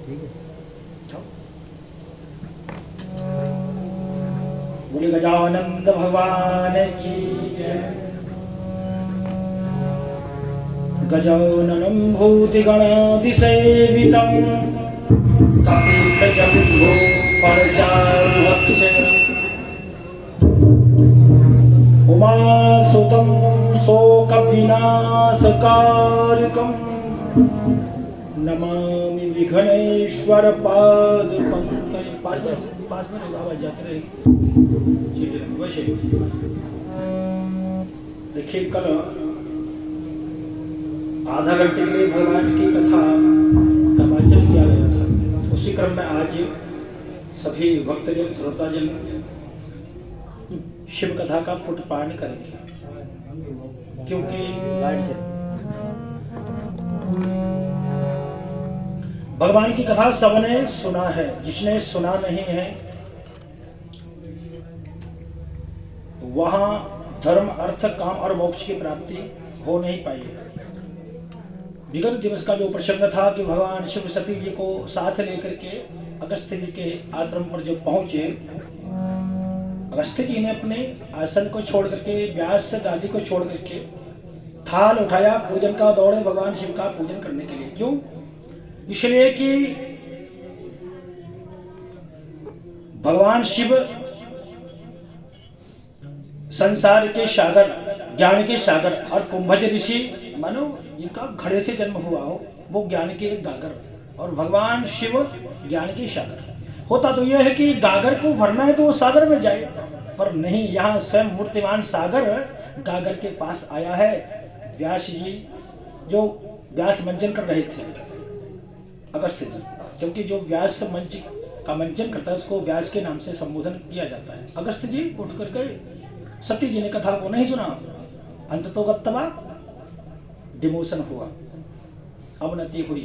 ठीक है। बोले गजानंद भगवान की जय। गजाननं भूतिगणाधिसेवितं कपितजम्बो फलचारुभक्षणम् उमासुतं शोकविनाशकारकम् नमामि विघ्नेश्वर पादपंकज। पास में आवाज जाती रहेगी। वैसे देखिए, कल आधा घंटे के लिए भगवान की कथा का वाचन किया गया था। उसी क्रम में आज सभी भक्तजन श्रोताजन शिव कथा का पुटपाठ करेंगे, क्योंकि भगवान की कथा सबने सुना है। जिसने सुना नहीं है वहां धर्म अर्थ काम और मोक्ष की प्राप्ति हो नहीं पाई। विगत दिवस का जो प्रसंग था कि भगवान शिव सती जी को साथ लेकर के अगस्त्य जी के आश्रम पर जो पहुंचे, अगस्त्य जी ने अपने आसन को छोड़ करके, व्यास गादी को छोड़ करके थाल उठाया, पूजन का दौड़े भगवान शिव का पूजन करने के लिए। क्यों? इसलिए कि भगवान शिव संसार के सागर, ज्ञान के सागर, और कुंभज ऋषि मानो जिनका घड़े से जन्म हुआ हो, वो ज्ञान के गागर, और भगवान शिव ज्ञान के सागर। होता तो यह है कि गागर को भरना है तो वो सागर में जाए, पर नहीं, यहाँ स्वयं मूर्तिमान सागर गागर के पास आया है। व्यास जी जो व्यास मंचन कर रहे थे, अगस्त्य जी, क्योंकि जो व्यास मंच का मंचन करता है उसको व्यास के नाम से संबोधन किया जाता है। अगस्त्य जी उठ करके, सती जी ने कथा को नहीं सुना, अंततोगत्वा डिमोशन हुआ, अवनति हुई।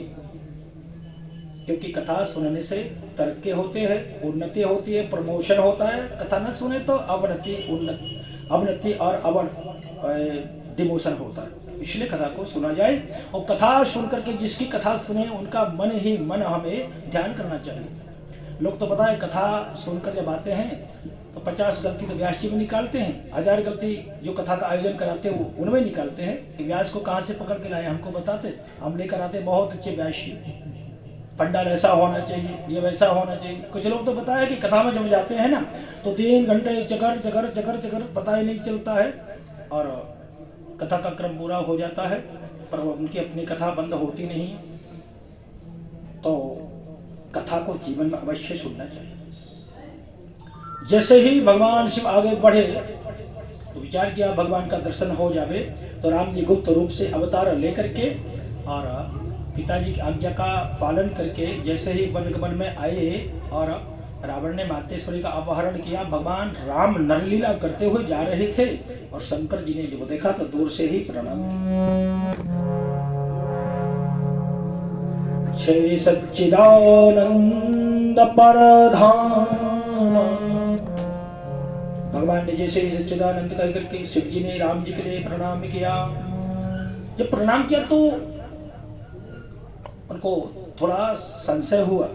क्योंकि कथा सुनने से तरक्की होते हैं, उन्नति होती है, प्रमोशन होता है। कथा न सुने तो अवनति और डिमोशन होता है। इसलिए कथा को सुना जाए, और कथा सुन करके जिसकी कथा सुने उनका मन ही मन हमें ध्यान करना चाहिए। लोग तो पता है कथा सुनकर जब आते हैं तो 50 गलती तो व्यास जी में निकालते हैं, 1000 गलती जो कथा का आयोजन कराते हैं वो उनमें निकालते हैं कि व्यास को कहाँ से पकड़ के लाए, हमको बताते, हम लेकर आते बहुत अच्छे व्यास जी, पंडाल ऐसा होना चाहिए, ये वैसा होना चाहिए। कुछ लोग तो पता है कि कथा में जब जाते हैं ना तो 3 घंटे चकर चकर चकर चकर पता ही नहीं चलता है, और कथा का क्रम पूरा हो जाता है, पर उनकी अपनी कथा बंद होती नहीं। तो कथा को जीवन में अवश्य सुनना चाहिए। जैसे ही भगवान शिव आगे बढ़े तो विचार किया भगवान का दर्शन हो जावे, तो राम जी गुप्त रूप से अवतार लेकर के और पिताजी की आज्ञा का पालन करके जैसे ही वनगमन में आए और रावण ने मातेश्वरी का अपहरण किया, भगवान राम नरलीला करते हुए जा रहे थे, और शंकर जी ने जब देखा तो दूर से ही प्रणाम किया। जय सच्चिदानंद परधाम। भगवान ने जैसे ही सच्चिदानंद कह करके शिव जी ने राम जी के लिए प्रणाम किया। जब प्रणाम किया तो उनको थोड़ा संशय हुआ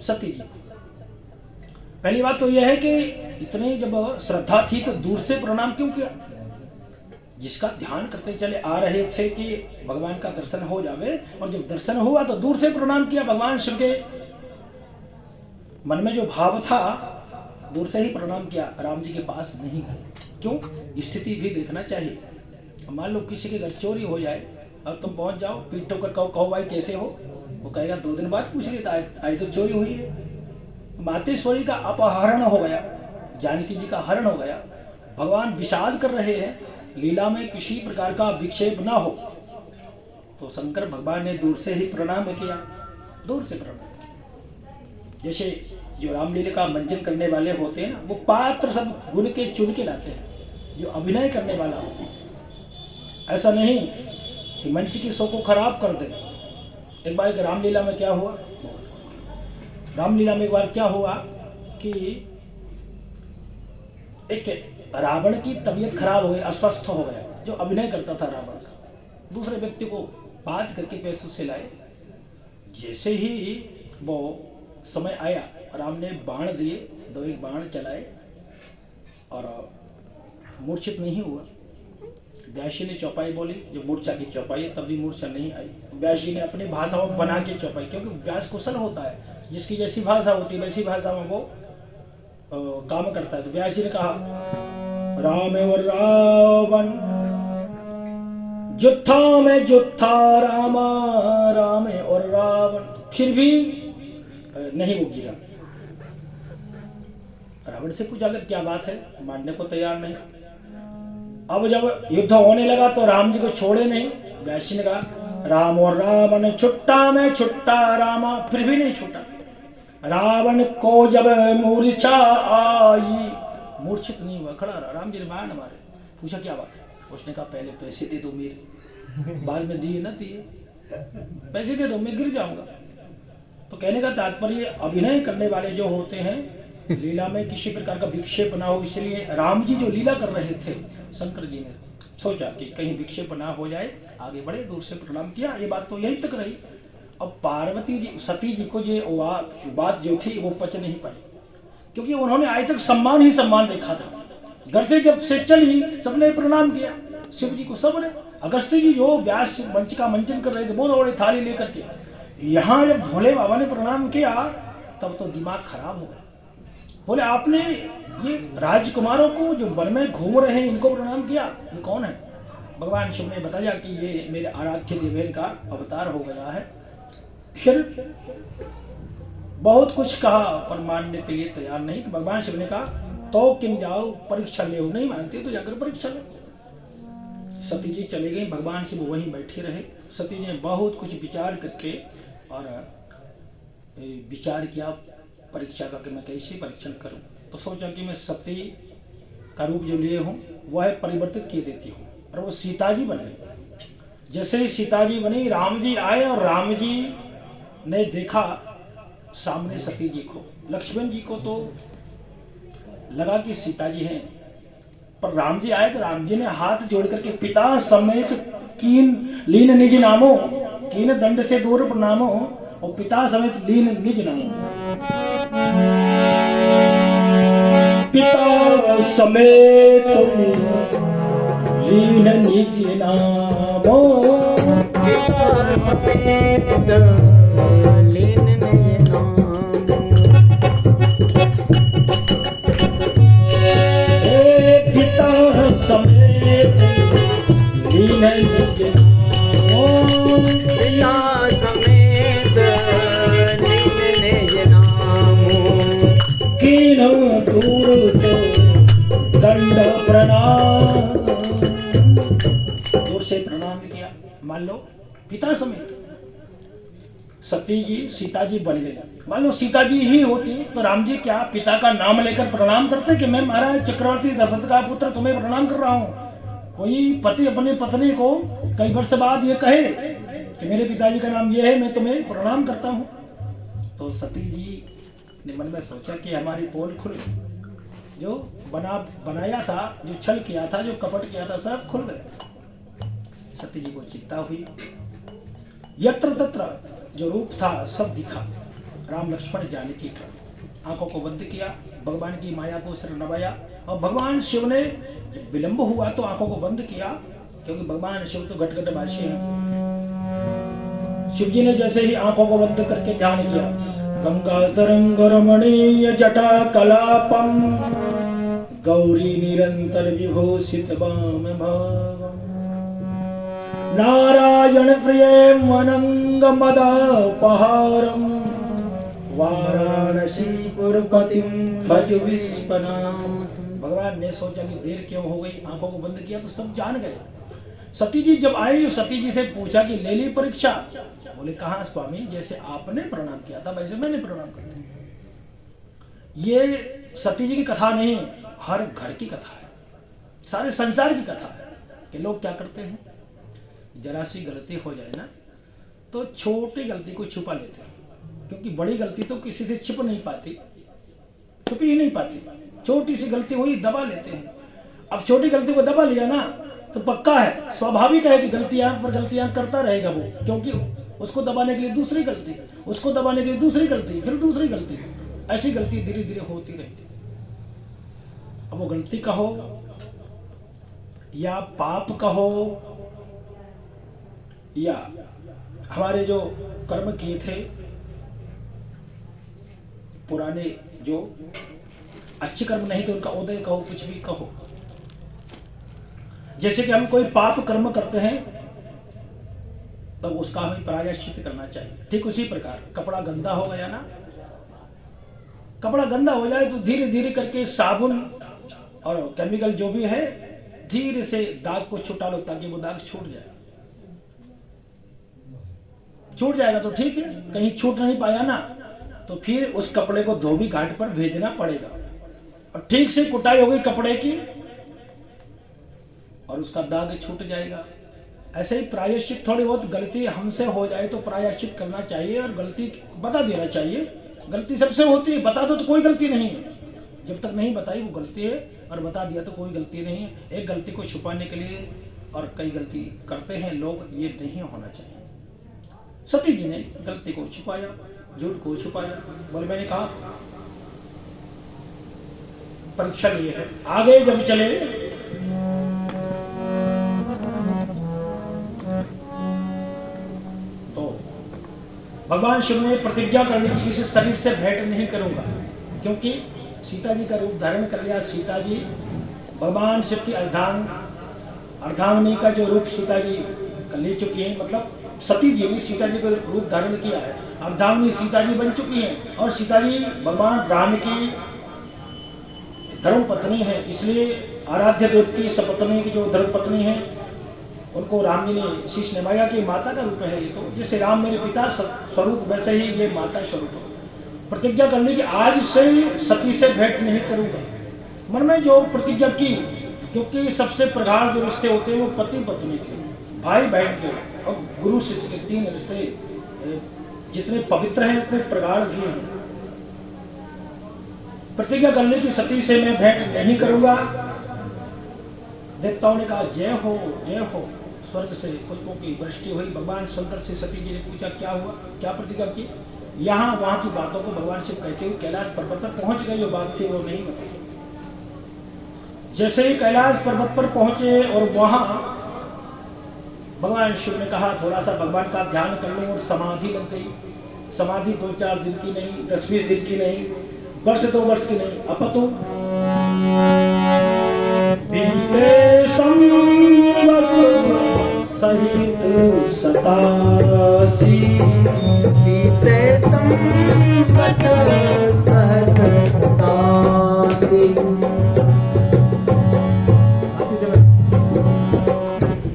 सती जी। पहली बात तो यह है कि इतने जब श्रद्धा थी तो दूर से प्रणाम क्यों किया? जिसका ध्यान करते चले आ रहे थे कि भगवान का दर्शन हो जावे, और जब दर्शन हुआ तो दूर से प्रणाम किया। भगवान शिव के मन में जो भाव था दूर से ही प्रणाम किया, राम जी के पास नहीं गए। क्यों? स्थिति भी देखना चाहिए। मान लो किसी के घर चोरी हो जाए और तुम पहुंच जाओ, पीट ठोकर कहो भाई कैसे हो, वो कहेगा 2 दिन बाद पूछ लेता आज तो चोरी हुई है। मातेश्वरी का अपहरण हो गया, जानकी जी का हरण हो गया, भगवान विषाद कर रहे हैं, लीला में किसी प्रकार का विक्षेप ना हो, तो शंकर भगवान ने दूर से ही प्रणाम किया, दूर से प्रणाम किया। जैसे जो रामलीला का मंचन करने वाले होते हैं ना, वो पात्र सब गुण के चुन के लाते हैं, जो अभिनय करने वाला हो। ऐसा नहीं कि मंच की शो को खराब कर दे। एक बार रामलीला में क्या हुआ, रामलीला में एक बार क्या हुआ कि एक रावण की तबीयत खराब हो गई, अस्वस्थ हो गया, जो अभिनय करता था रावण का। दूसरे व्यक्ति को बात करके पैसों से लाए। जैसे ही वो समय आया, राम ने बाण दिए, 2 बाण चलाए और मूर्छित नहीं हुआ। व्यासी ने चौपाई बोली, जो मूर्छा की चौपाई है, तब भी मूर्छा नहीं आई। व्यासी ने अपनी भाषा में बना के चौपाई, क्योंकि व्यास कुशल होता है, जिसकी जैसी भाषा होती है वैसी भाषा में वो काम करता है। तो व्यास जी ने कहा, राम और रावण जुत्था में जुत्था रामा, राम और रावण, फिर भी नहीं वो गिरा। रावण से पूछा अगर क्या बात है, मानने को तैयार नहीं। अब जब युद्ध होने लगा तो राम जी को छोड़े नहीं। व्यास जी ने कहा, राम और रावण छुट्टा में छुट्टा रामा, फिर भी नहीं छूटा। रावण को जब मूर्छा आई, मूर्छित नहीं हुआ, खड़ा रहा। राम जी ने बाण मारे। पूछा क्या बात है? उसने कहा पहले पैसे दे दो मेरे, बाद में दिए न दिए, पैसे दे दो मैं गिर जाऊंगा। तो कहने का तात्पर्य, अभिनय करने वाले जो होते हैं लीला में किसी प्रकार का विक्षेप ना हो, इसलिए राम जी जो लीला कर रहे थे, शंकर जी ने सोचा कि कहीं विक्षेप ना हो जाए, आगे बढ़े, दूर से प्रणाम किया। ये बात तो यही तक रही। अब पार्वती जी, सती जी को ये बात जो थी वो पच नहीं पाई, क्योंकि उन्होंने आज तक सम्मान ही सम्मान देखा था। घर से जब से चली सबने प्रणाम किया, शिव जी को सबने। अगस्त्य जी जो व्यास मंच का मंचन कर रहे थे, वो दौड़े थाली लेकर के। यहाँ जब भोले बाबा ने प्रणाम किया तब तो दिमाग खराब हो गया। बोले आपने ये राजकुमारों को जो वन में घूम रहे हैं इनको प्रणाम किया, ये कौन है? भगवान शिव ने बताया कि ये मेरे आराध्य देवेन का अवतार हो गया है। फिर बहुत कुछ कहा पर मानने के लिए तैयार नहीं। तो भगवान शिव ने कहा तो किन जाओ परीक्षा ले, नहीं मानते तो जाकर परीक्षा लो। सती जी चले गई, भगवान शिव वहीं बैठे रहे। सती जी ने बहुत कुछ विचार करके और विचार किया परीक्षा का कि मैं कैसे परीक्षण करूं। तो सोचा कि मैं सती का रूप जो लिए हूं वह परिवर्तित किए देती हूं, और वो सीता जी बन गई। जैसे ही सीता जी बनी, राम जी आए और राम जी ने देखा सामने सती जी को। लक्ष्मण जी को तो लगा कि सीता जी हैं, पर राम जी आए तो राम जी ने हाथ जोड़ करके पिता समेत कीन लीन निज नामो, कीन दंड से दूर प्रणामो, और पिता समेत लीन निज नामो। पिता समेत लीन निज नामो, पिता समेत लीन निज नामो। पिता समेत लीन निज नामो, पिता समेत लीन निज नामो। कीन दूर दंड प्रणाम, दूर से प्रणाम किया। मान लो पिता समेत सती जी सीता जी बन गई। मान लो सीता जी ही होती तो राम जी क्या पिता का नाम लेकर प्रणाम करते कि मैं महाराज चक्रवर्ती दशरथ का पुत्र तुम्हें प्रणाम कर रहा हूँ। कोई पति अपने पत्नी को कई वर्ष बाद ये कहे कि मेरे पिताजी का नाम ये है, मैं तुम्हें प्रणाम करता हूँ। तो सती जी ने मन में सोचा कि हमारी पोल खुल गई, जो बनाया था, जो छल किया था, जो कपट किया था, सब खुल गया। सती जी को चिंता हुई। यत्र तत्र जो रूप था सब दिखा। राम लक्ष्मण जानकी का आंखों को बंद किया, भगवान की माया को सिर नवाया, और भगवान शिव ने विलंब हुआ तो आंखों को बंद किया, क्योंकि भगवान शिव तो घट-घटवासी हैं। शिव जी ने जैसे ही आंखों को बंद करके ध्यान किया, गंगा तरंग रमणीय जटा कलापम, गौरी निरंतर विभूषित वाम भावम, नारायण प्रिय मनंग मदापहारम, वाराणसीपुरपतिम भज विश्वनाथ। भगवान ने सोचा कि देर क्यों हो गई, आंखों को बंद किया तो सब जान गए। सती जी जब आई, सती जी से पूछा कि ले ली परीक्षा? बोले कहाँ स्वामी, जैसे आपने प्रणाम किया था वैसे मैंने प्रणाम कर दिया। ये सती जी की कथा नहीं, हर घर की कथा है, सारे संसार की कथा है कि लोग क्या करते हैं, जरा सी गलती हो जाए ना तो छोटी गलती को छुपा लेते हैं, क्योंकि बड़ी गलती तो किसी से छिप नहीं पाती, छुपी ही नहीं पाती। छोटी सी गलती हुई दबा लेते हैं। अब छोटी गलती को दबा लिया ना तो पक्का है, स्वाभाविक है कि गलतियां पर गलतियां करता रहेगा वो, क्योंकि उसको दबाने के लिए दूसरी गलती, उसको दबाने के लिए दूसरी गलती, फिर दूसरी गलती, ऐसी गलती धीरे धीरे होती रहती। अब वो गलती कहो या पाप कहो या हमारे जो कर्म किए थे पुराने, जो अच्छे कर्म नहीं थे उनका उदय कहो, कुछ भी कहो। जैसे कि हम कोई पाप कर्म करते हैं तब उसका हमें प्रायश्चित करना चाहिए, ठीक उसी प्रकार कपड़ा गंदा हो गया ना, कपड़ा गंदा हो जाए तो धीरे धीरे करके साबुन और केमिकल जो भी है धीरे से दाग को छुटा लो ताकि वो दाग छूट जाए। छूट जाएगा तो ठीक है, कहीं छूट नहीं पाया ना तो फिर उस कपड़े को धोबी घाट पर भेजना पड़ेगा और ठीक से कुटाई हो गई कपड़े की और उसका दाग छूट जाएगा। ऐसे ही प्रायश्चित, थोड़ी बहुत गलती हमसे हो जाए तो प्रायश्चित करना चाहिए और गलती बता देना चाहिए। गलती सबसे होती है, बता दो तो कोई गलती नहीं है, जब तक नहीं बताई वो गलती है, और बता दिया तो कोई गलती नहीं है। एक गलती को छुपाने के लिए और कई गलती करते हैं लोग, ये नहीं होना चाहिए। सती जी ने गलती को छुपाया, झूठ को छुपाया। बोले मैंने कहा परीक्षा लिए है। आगे जब चले तो भगवान शिव ने प्रतिज्ञा कर ली कि इस शरीर से भेंट नहीं करूंगा, क्योंकि सीता जी का रूप धारण कर लिया। सीता जी भगवान शिव की अर्धांगिनी का जो रूप सीता जी ले चुकी है, मतलब सती जी ने सीता जी का रूप धारण किया है, अर्धांगिनी सीता जी बन चुकी हैं और सीता जी भगवान राम की धर्म पत्नी है, इसलिए आराध्य देव की सपत्नी की जो धर्म पत्नी है उनको राम जी ने शीश नवाया कि माता का रूप है। ये तो जैसे राम मेरे पिता स्वरूप वैसे ही ये माता स्वरूप है। प्रतिज्ञा करने की आज से सती से भेंट नहीं करूंगा। मन में जो प्रतिज्ञा की, क्योंकि सबसे प्रगाढ़ जो रिश्ते होते हैं वो पति पत्नी के, भाई बहन के और गुरु शिष्य के, तीन रिश्ते जितने पवित्र हैं उतने प्रगाढ़ भी हैं। प्रतिज्ञा करने की सती से मैं भेंट नहीं करूंगा। देवताओं ने कहा जय हो जय हो। स्वर्ग से पुष्पों की वृष्टि हुई। भगवान शंकर से सती जी ने पूछा क्या हुआ, क्या प्रतिज्ञा की। यहाँ वहां की बातों को भगवान शिव कहते हुए कैलाश पर्वत पर पहुंच गए। जो बात थी वो नहीं बताई। जैसे ही कैलाश पर्वत पर पहुंचे और वहां भगवान शिव ने कहा थोड़ा सा भगवान का ध्यान कर लो, और समाधि लग गई। समाधि 2-4 दिन की नहीं, 10-20 दिन की नहीं, वर्ष 2 वर्ष की नहीं, अपतु बीते संवत सहित 87, बीते संवत सहत 87,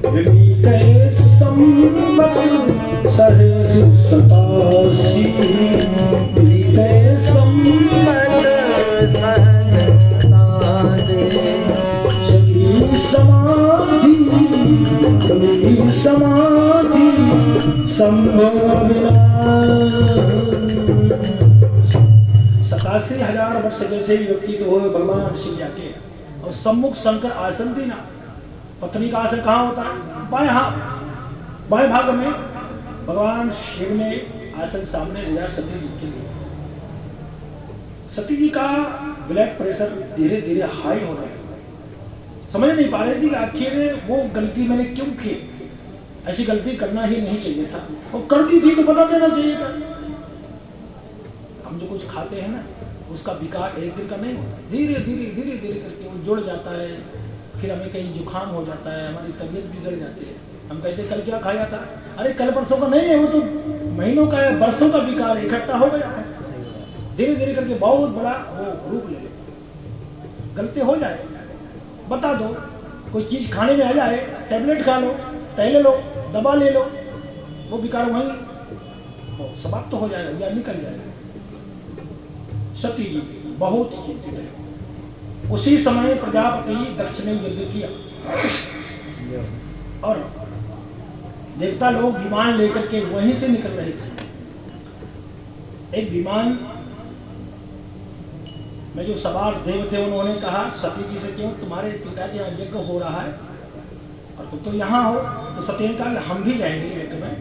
बीते संवत सहत 87, बीते संवत सहत 87, समाधि संभव 87,000 वर्ष जैसे ही व्यक्ति तो हुए भगवान शिव जाके, और सम्मुख शंकर आसन देना। पत्नी का आसन कहाँ होता है? बाएं भाग में भगवान शिव ने आसन सामने लिया सती जी के लिए। सती जी का ब्लड प्रेशर धीरे धीरे हाई हो रहा है। समझ नहीं पा रही थी कि आखिर वो गलती मैंने क्यों की। ऐसी गलती करना ही नहीं चाहिए था, और कर दी थी तो बता देना चाहिए था। हम जो कुछ खाते हैं ना उसका विकार एक दिन का नहीं होता, धीरे धीरे करके वो जुड़ जाता है। फिर हमें कहीं जुकाम हो जाता है, हमारी तबीयत बिगड़ जाती है। हम कहते कल क्या खाया था, अरे कल परसों का नहीं है, वो तो महीनों का है, बरसों का विकार इकट्ठा हो गया है। धीरे धीरे करके बहुत बड़ा वो रूप ले ले। गलती हो जाए बता दो, कोई चीज खाने में आ जाए, टैबलेट खा लो, टहले लो, दवा ले लो, वो विकार वहीं समाप्त हो जाएगा या निकल जाएगा। सती जी बहुत चिंतित है। उसी समय प्रजापति दक्ष ने युद्ध किया और देवता लोग विमान लेकर के वहीं से निकल रहे थे। एक विमान में जो सवार देव थे उन्होंने कहा सती जी से, क्यों तुम्हारे पिता के यहाँ यज्ञ हो रहा है और तुम तो यहाँ हो। तो सती ने कहा हम भी जाएंगे यज्ञ में।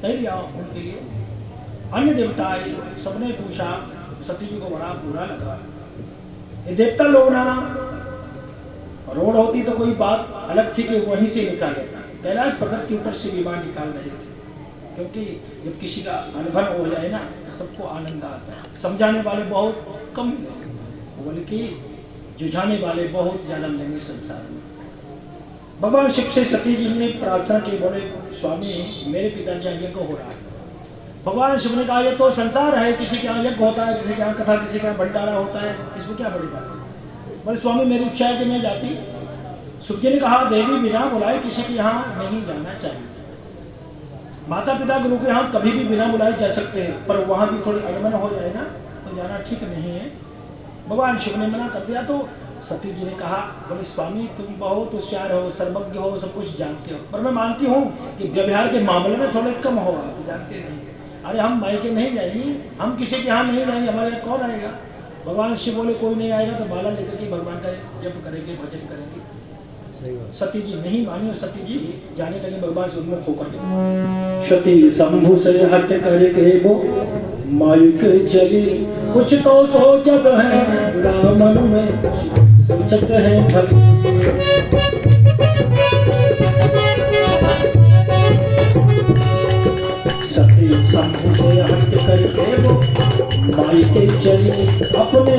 तैयारी आओ उनके लिए। अन्य देवता आए, सबने पूछा, सती जी को बड़ा बुरा लगा। ये देवता लोग ना, रोड होती तो कोई बात अलग थी कि वहीं से निकाले, कैलाश पर्वत के ऊपर से विमान निकाल रहे थे, क्योंकि जब किसी का अनुभव हो जाए ना तो सबको आनंद आता है। समझाने वाले बहुत कम मिलेंगे, बल्कि जुझाने वाले बहुत ज्यादा मिलेंगे संसार में। भगवान शिव से सती जी ने प्रार्थना की, बोले स्वामी मेरे पिताजी यहाँ यज्ञ हो रहा है। भगवान शिव ने कहा ये तो संसार है, किसी के यहाँ यज्ञ होता है, किसी के यहाँ कथा, किसी के यहाँ भंडारा होता है, इसमें क्या बड़ी बात है। बोले स्वामी मेरी इच्छा है कि मैं जाती। शिव जी ने कहा देवी बिना बुलाए किसी के यहाँ नहीं जाना चाहिए। माता पिता गुरु के यहाँ कभी भी बिना बुलाए जा सकते हैं, पर वहाँ भी थोड़ी अनबन हो जाए ना तो जाना ठीक नहीं है। भगवान शिव ने मना कर दिया। तो सती जी ने कहा, बोले स्वामी तुम बहुत होशियार हो, सर्वज्ञ हो, सब कुछ जानते हो, पर मैं मानती हूँ कि व्यवहार के मामले में थोड़े कम हो, आप जानते नहीं। अरे हम मायके नहीं जाएंगे, हम किसी के यहाँ नहीं जाएंगे, हमारे यहाँ कौन आएगा। भगवान शिव बोले कोई नहीं आएगा तो माला लेकर के भगवान का जप करेंगे, भजन करेंगे। सती जी नहीं मानी और सती जी जाने लगे भगवान से उन्मुख होकर। सती शंभु से हट करके वो मायक चली, कुछ तो सोचत है बुरा मन में, सोचत है भली। सती शंभु से हट करके वो मायके चली, अपने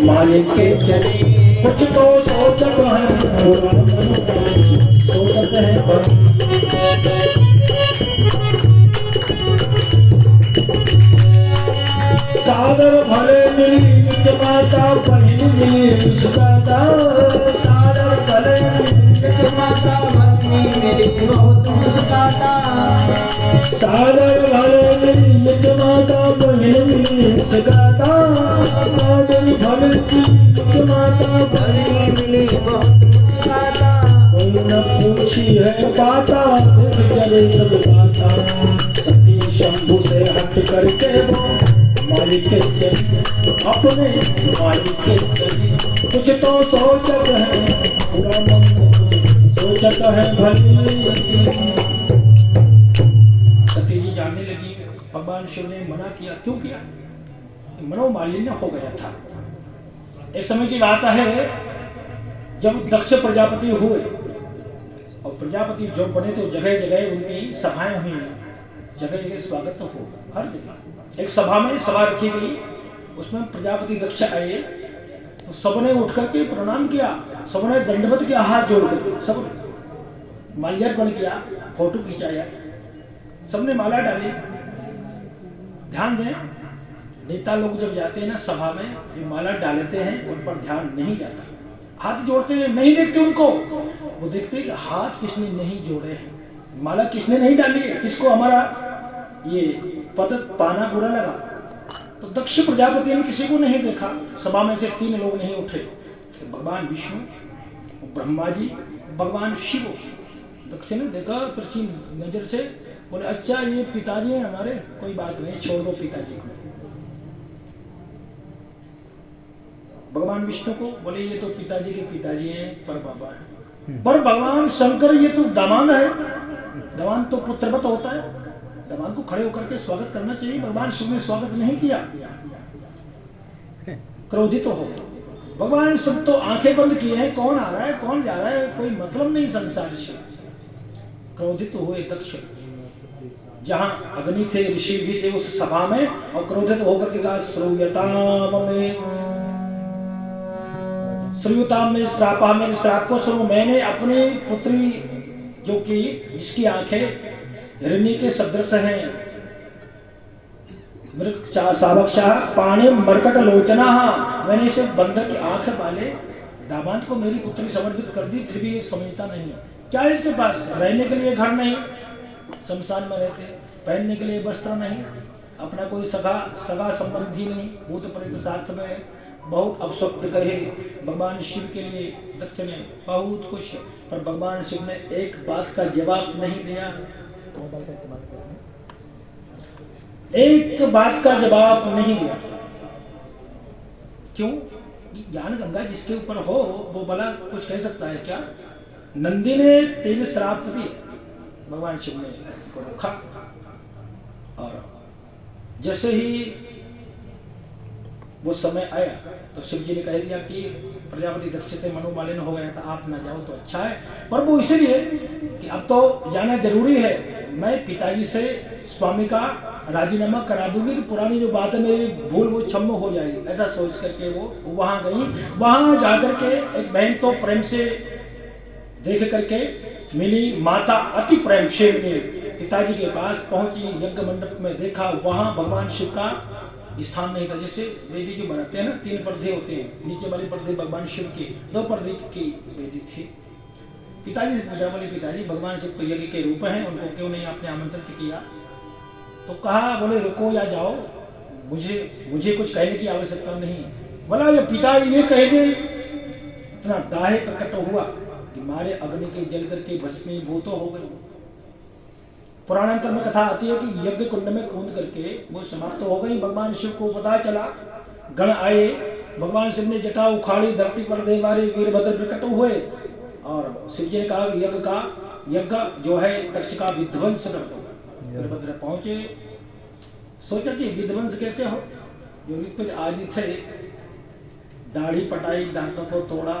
मायके चली, कुछ तो सोचत है बुरा मन में, सोचत है भली। सादर भले मिली निज माता बहन मिली सुगाता, सादर भले निज माता भक्ति मेरी बहुत मुस्काता, सादर भले मिली निज माता बहन मिली सुगाता, सादर भले निज माता भक्ति मिली बहुत मुस्काता। कोई न पूछी है पाता, देख चले सब बाता। सती शंभु से हट करके वो मायके चली, अपने मायके चली, कुछ तो सोचत है बुरा मन में, सोचत है भली। सती जी जानने लगी भगवान शिव ने मना किया। क्यों किया? मनोमालिन्य हो गया था। एक समय की बात है जब दक्ष प्रजापति हुए और प्रजापति जो बने तो जगह जगह उनकी सभाएं हुई, जगह जगह स्वागत तो हो, हर जगह। एक सभा में सभा रखी गई, उसमें प्रजापति दक्ष आए तो सबने उठ करके प्रणाम किया, सबने दंडवत किया, हाथ जोड़ करके, सब माल्यार्पण किया, फोटो खिंचाया, सबने माला डाली। ध्यान दें, नेता लोग जब जाते हैं ना सभा में, ये माला डालते हैं, उन पर ध्यान नहीं जाता, हाथ जोड़ते हैं, नहीं देखते उनको, वो देखते हैं कि हाथ किसने नहीं जोड़े हैं, माला किसने नहीं डाली है, किसको हमारा ये पद पाना बुरा लगा। तो दक्ष प्रजापति ने किसी को नहीं देखा, सभा में से 3 लोग नहीं उठे, भगवान विष्णु, ब्रह्मा जी, भगवान शिव। दक्ष ने देखा तिरछी नजर से, बोले अच्छा ये पिताजी हैं हमारे, कोई बात नहीं, छोड़ दो पिताजी को। भगवान विष्णु को बोले ये तो पिताजी के पिताजी हैं, पर बाबा है। पर भगवान शंकर ये तो दामाद है, दामाद तो पुत्रवत होता है, दामाद को खड़े होकर के स्वागत करना चाहिए। भगवान शिव ने स्वागत नहीं किया, क्रोधित तो हो गए। भगवान शिव तो आंखें बंद किए हैं, कौन आ रहा है कौन जा रहा है, कोई मतलब नहीं संसार से। क्रोधित हुए दक्ष, जहां अग्नि थे, ऋषि भी थे उस सभा में, और क्रोधित होकर के कहा श्रूयताम में श्रापा, मेरे श्राप को सुनो। मैंने अपनी पुत्री जो कि जिसकी आंखें हिरण्य के सदृश हैं, पाणी मरकट लोचना, मैंने इसे बंदर की आंख वाले दामाद को मेरी पुत्री समर्पित कर दी, फिर भी ये समझता नहीं है। क्या है इसके पास? रहने के लिए घर नहीं, शमशान में रहते, पहनने के लिए वस्त्र नहीं, अपना कोई सगा संबंधी नहीं, भूत प्रेत साथ में, बहुत अपशब्द कहे भगवान शिव के लिए दक्ष ने बहुत कुछ, पर भगवान शिव ने एक बात का जवाब नहीं दिया, एक बात का जवाब नहीं दिया। क्यों? ज्ञान गंगा जिसके ऊपर हो वो भला कुछ कह सकता है क्या? नंदी ने 3 श्राप दिए, भगवान शिव ने रोका, और जैसे ही वो समय आया तो शिव जी ने कह दिया कि प्रजापति दक्ष से मनोमालिन्य हो गया था, आप ना जाओ तो अच्छा है। पर वो इसलिए कि अब तो जाना जरूरी है, मैं पिताजी से स्वामी का राजीनामा करा दूंगी तो पुरानी जो बात है मेरी भूल वो क्षम हो जाएगी। ऐसा सोच करके वो वहां गई। वहां जाकर के एक बहन तो प्रेम से देख करके मिली। माता अति प्रेम से पिताजी के पास पहुंची, यज्ञ मंडप में देखा, वहां भगवान शिव का स्थान नहीं था। जैसे वेदी जो बनाते हैं ना, 3 पर्दे होते हैं, नीचे वाले पर्दे भगवान शिव के, 2 पर्दे की वेदी थी। पिताजी से पूछा, बोले पिताजी भगवान शिव तो यज्ञ के रूप हैं, उनको क्यों नहीं आपने आमंत्रित किया? तो कहा, बोले रुको या जाओ, मुझे कुछ कहने की आवश्यकता नहीं। बोला ये पिताजी ये कह दे, इतना दाहे प्रकट हुआ कि मारे अग्नि के जल करके भस्मीभूत हो गए। पुराणांतर में कथा आती है कि यज्ञ कुंड में कूद करके वो समाप्त हो गई। भगवान शिव को पता चला, गण आए, भगवान शिव ने जटा उखाड़ी, धरती पर दे मारे, वीरभद्र प्रकट हुए और शिव जी ने कहा यज्ञ जो है दक्ष का विध्वंस कर दो। वीरभद्र पहुंचे, सोचा कि विध्वंस कैसे हो, जो ऋत्विज आदि थे, दाढ़ी पटाई, दांतों को तोड़ा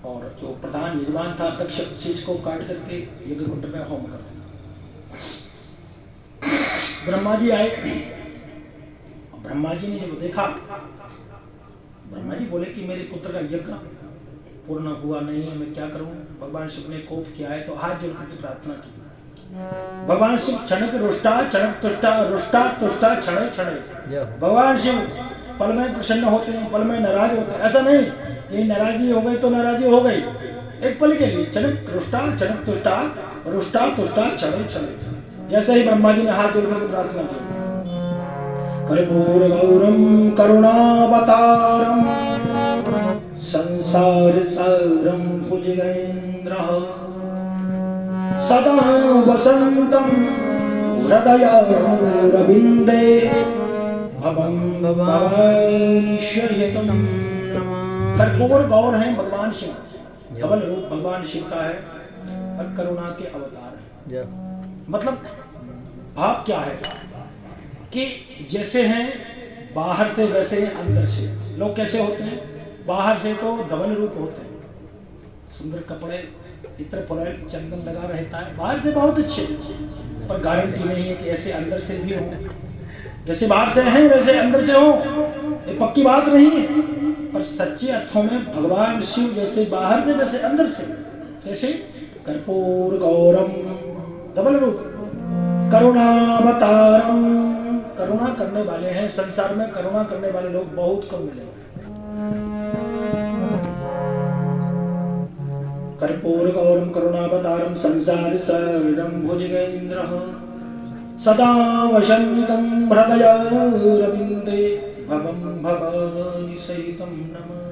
और जो प्रधान यजमान था दक्ष शीश को काट करके यज्ञ कुंड में होम कर दिया। ब्रह्मा जी आए, ब्रह्मा जी ने जब देखा, ब्रह्मा जी बोले कि मेरे पुत्र का यज्ञ पूर्ण हुआ नहीं है, मैं क्या करूं? भगवान शिव ने कोप किया है तो हाथ जोड़ करके प्रार्थना की। भगवान शिव क्षणक रुष्टा क्षणक तुष्टा, रुष्टा तुष्टा क्षणे क्षणे। भगवान शिव पल में प्रसन्न होते हैं, पल में नाराज होते हैं। ऐसा नहीं कि नाराजी हो गई तो नाराजी हो गई, एक पल के लिए। क्षणक रुष्टा क्षणक तुष्टा, रुष्टा तुष्टा क्षणे क्षणे। जैसे ही ब्रह्मा जी ने हाथ जोड़ करके प्रार्थना की, कर्पूर गौरम करुणावतारम संसार सारम भुजगेन्द्रः सदा वसंतम हृदयारविंदे भवं भवानी शयतम। कर्पूर गौर है भगवान शिव, धवल रूप भगवान शिव का है और करुणा के अवतार है। मतलब भाव क्या है कि जैसे हैं बाहर से वैसे हैं अंदर से। लोग कैसे होते हैं? बाहर से तो धवल रूप होते हैं, सुंदर कपड़े, इत्र पुराण चंदन लगा रहता है, बाहर से बहुत अच्छे, पर गारंटी नहीं है कि ऐसे अंदर से भी हो। जैसे बाहर से हैं वैसे अंदर से हो, ये पक्की बात नहीं है। पर सच्चे अर्थों में भगवान शिव जैसे बाहर से वैसे अंदर से। कैसे? कर्पूर गौरम धवल रूप, करुणावतारम करुणा करने वाले हैं। संसार में करुणा करने वाले लोग बहुत कम मिलेंगे। कर्पूर गौरम करुणावतारम संसार सारम भुजगेन्द्रः सदा वसंतम हृदयारविंदे भवं भवानी सहितं नमः।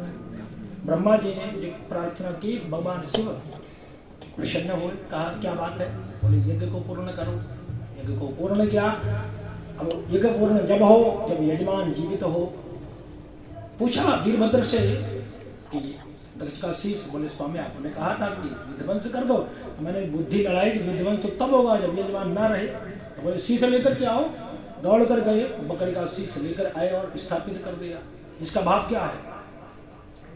ब्रह्मा जी ने जब प्रार्थना की, भगवान शिव प्रसन्न हुए। कहा क्या बात है? बोले यज्ञ को पूर्ण करो। यज्ञ को पूर्ण किया। अब यज्ञ पूर्ण जब हो जब यजमान जीवित हो। पूछा वीरभद्र से कि दक्ष का शीश, बोले स्वामी आपने कहा था कि विध्वंस कर दो। मैंने बुद्धि लड़ाई कि विध्वंस तो तब होगा जब यजमान ना रहे। तो बोले शीश लेकर के आओ। दौड़ कर गए, बकरी का शीश लेकर आए और स्थापित कर दिया। इसका भाव क्या है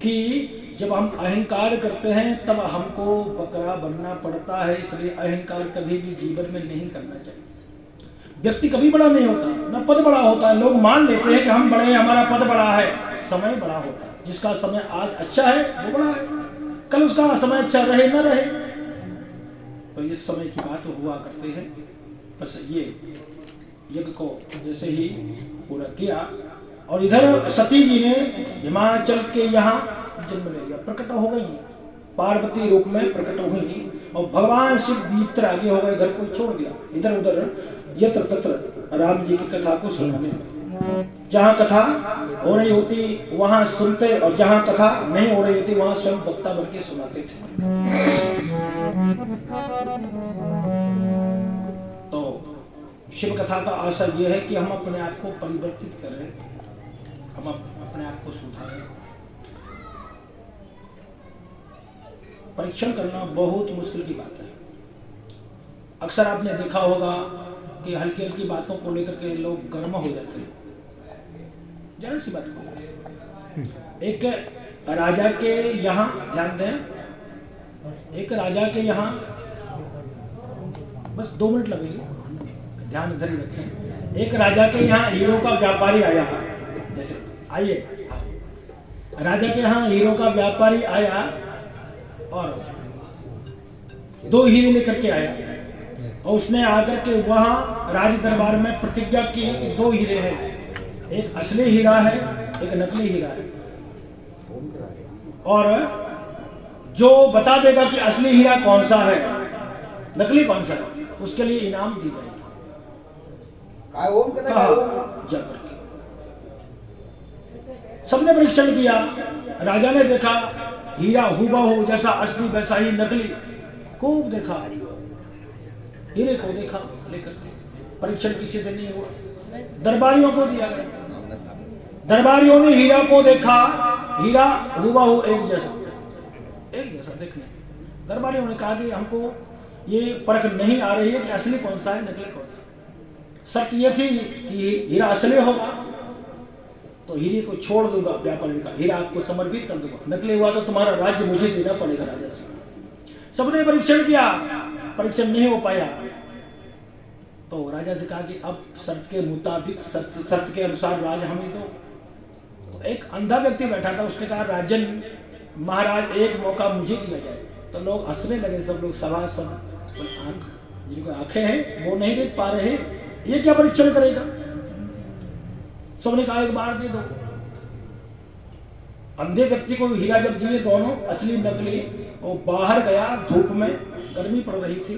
कि जब हम अहंकार करते हैं तब हमको बकरा बनना पड़ता है। इसलिए अहंकार कभी भी जीवन में नहीं करना चाहिए। व्यक्ति कभी बड़ा नहीं होता, ना पद बड़ा होता है। लोग मान लेते हैं कि हम बड़े हैं, हमारा पद बड़ा है। समय बड़ा होता है। जिसका समय आज अच्छा है वो बड़ा है, कल उसका समय अच्छा रहे न रहे। तो ये समय की बात हुआ करते हैं। बस ये यज्ञ को जैसे ही पूरा किया और इधर सती जी ने हिमाचल के यहाँ जन्म ले लिया, प्रकट हो गई, पार्वती रूप में प्रकट हुई और भगवान शिव भीतर आगे हो गए, घर को छोड़ दिया, इधर उधर यत्र तत्र राम जी की कथा को सुनाने लगे। जहाँ कथा हो रही होती वहां सुनते और जहाँ कथा नहीं हो रही होती वहां स्वयं वक्ता बन के सुनाते थे। तो शिव कथा का आशय यह है कि हम अपने आप को परिवर्तित करें, हम अपने आप को सुधारें। परीक्षण करना बहुत मुश्किल की बात है। अक्सर आपने देखा होगा कि हल्की हल्की बातों को लेकर के लोग गर्म हो जाते हैं, जरा सी बात को। एक राजा के यहाँ, ध्यान दें, एक राजा के यहाँ, बस 2 मिनट लगेंगे, ध्यान इधर ही रखें। एक राजा के यहाँ हीरो का व्यापारी आया, जैसे आइए, राजा के यहाँ हीरो का व्यापारी आया और 2 हीरे लेकर के आया, और उसने आकर के वहां राज दरबार में प्रतिज्ञा की कि 2 हीरे हैं, एक असली हीरा है, एक नकली हीरा है, और जो बता देगा कि असली हीरा कौन सा है, नकली कौन सा है, उसके लिए इनाम दी जाएगी। जाकर सबने परीक्षण किया, राजा ने देखा हीरा हूबहू जैसा असली वैसा ही नकली, खूब देखा, हीरे को देखा लेकर परीक्षण किसी से नहीं हुआ, दरबारियों को दिया गया। दरबारियों ने हीरा को देखा, हीरा हूबहू एक जैसा देखने। दरबारियों ने कहा कि हमको ये परख नहीं आ रही है कि असली कौन सा है, नकली कौन सा। शर्त ये थी कि हीरा असली होगा तो हीरे को छोड़ दूंगा, व्यापारी का हीरा आपको समर्पित कर दूंगा, नकली हुआ तो तुम्हारा राज्य मुझे देना पड़ेगा राजा से। सबने परीक्षण किया, परीक्षण नहीं हो पाया, तो राजा से कहा कि अब शर्त के मुताबिक, शर्त के अनुसार राज हमें दो। तो एक अंधा व्यक्ति बैठा था, उसने कहा राजन महाराज एक मौका मुझे दिया जाए। तो लोग हंसने लगे, सब लोग सभा, सब जिनको आंखें हैं वो नहीं देख पा रहे, ये क्या परीक्षण करेगा। सबने कहा एक बार दे दो। अंधे व्यक्ति को हीरा जब दिए दोनों, असली नकली, वो बाहर गया, धूप में गर्मी पड़ रही थी,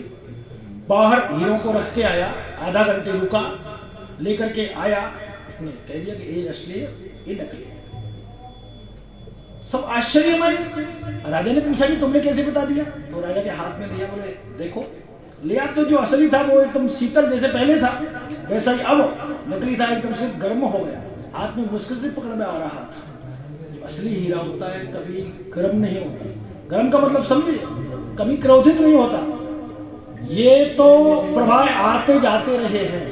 बाहर हीरों को रख के आया, आधा घंटे रुका, लेकर के आया, उसने कह दिया कि ये असली है, ये नकली है। सब आश्चर्य में। राजा ने पूछा कि तुमने कैसे बता दिया? तो राजा के हाथ में दिया, बोले देखो, लिया तो जो असली था वो एकदम शीतल जैसे पहले था, वैसा ही अब नकली था एकदम से गर्म हो गया, हाथ में मुश्किल से पकड़ में आ रहा था। जो असली हीरा होता है कभी गर्म नहीं होता, गर्म का मतलब समझिए, कभी क्रोधित नहीं होता। ये तो प्रभाव आते जाते रहे हैं।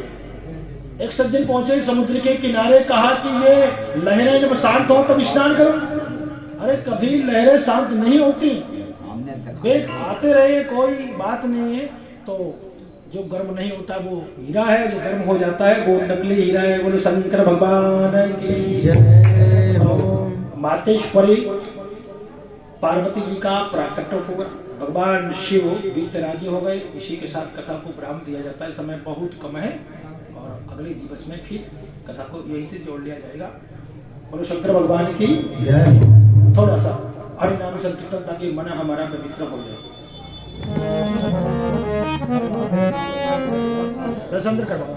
एक सज्जन पहुंचे समुद्र के किनारे, कहा कि ये लहरें जब शांत हो तब स्नान करो। अरे कभी लहरें शांत नहीं होती, वेग आते रहे, कोई बात नहीं है। तो जो गर्म नहीं होता वो हीरा है, जो गर्म हो जाता है वो नकली हीरा है। बोलो शंकर भगवान की जय हो। मातेश्वरी पार्वती जी का प्राकट्य हुआ, भगवान शिव वीतरागी हो गए। इसी के साथ कथा को विराम दिया जाता है, समय बहुत कम है और अगले दिवस में फिर कथा को यही से जोड़ लिया जाएगा। बोलो शंकर भगवान की जय। थोड़ा सा हरि नाम संकीर्तन ताकि मन हमारा पवित्र हो जाए। दर्शन करवाओ।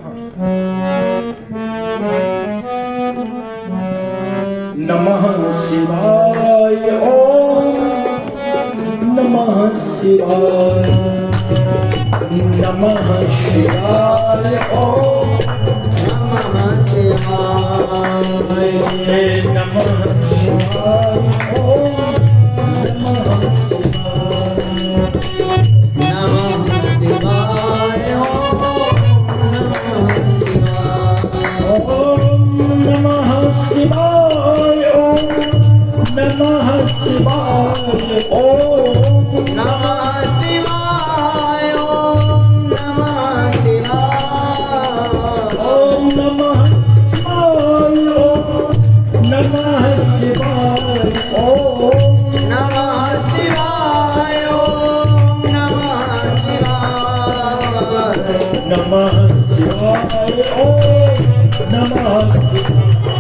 नमः शिवाय ओम नमः शिवाय नमः शिवाय ओम नमः शिवाय नमः शिवाय ओम नमः शिवाय नमः शिवाय ओम नमः शिवाय ओम नमः शिवाय ओम नमः शिवाय ओम नमः शिवाय ओम नमः शिवाय ओम नमः शिवाय नमः शिवाय ओम नमः शिवाय।